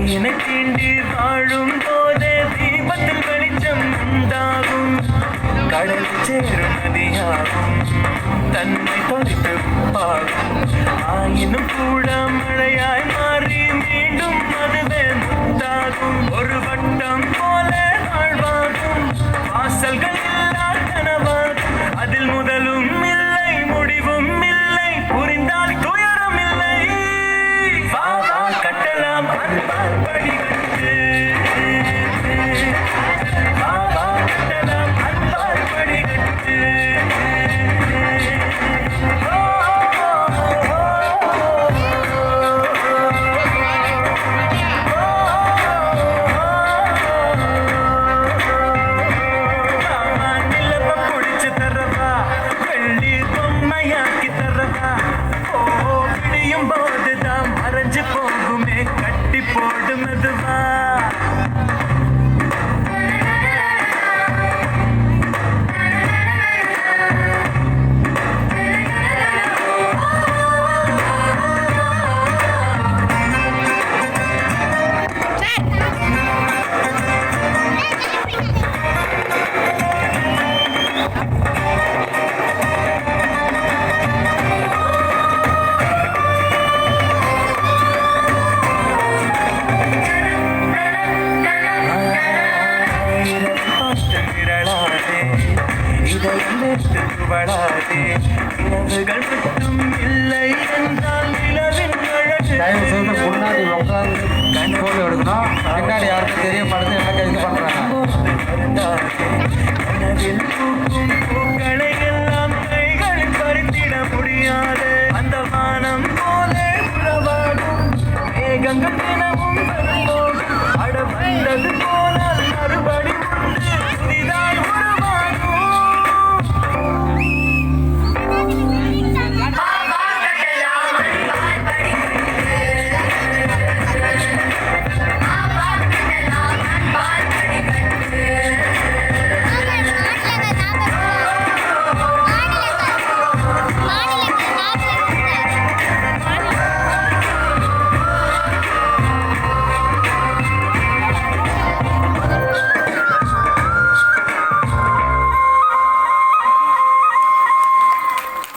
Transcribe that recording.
தீயினை தீண்டி வாழும் போதே தீபத்தில் வெளிச்சம் உண்டாகும். கடல் சேரும் நதியாகும், தன்னை தொலைத்து பாடும். ஆயினும் கூட மழையாய் மாறி மீண்டும் அதுவே முத்தாகும். ஒரு வட்டம் போல வாழ்வாகும், வாசல்கள் இல்லா கனவாகும். அதில் முதலும் இல்லை முடிவும் இல்லை, புரிந்தால் துயரம் இல்லை. வாவா கட்டலாம் அன்பால் படிக்கட்டு, வாவா கட்டலாம் அன்பால் படிக்கட்டு. போதுதான் மறைஞ்சு போகுமே கட்டி போடும் அதுவா. வளாதே இரவுகள் மட்டும் இல்லை என்றால் நிலவின் முன்னாடி உட்காந்து போட்டோ எடுக்கணும். பின்னாடி யாருக்கும் தெரிய படத்தை என்ன கைது பண்ணுறாங்க. கனவில் பூக்கும் பூக்களை எல்லாம் கைகளில் பறித்திட முடியாது. அந்த வானம் போல உறவாடும் மேகங்கள்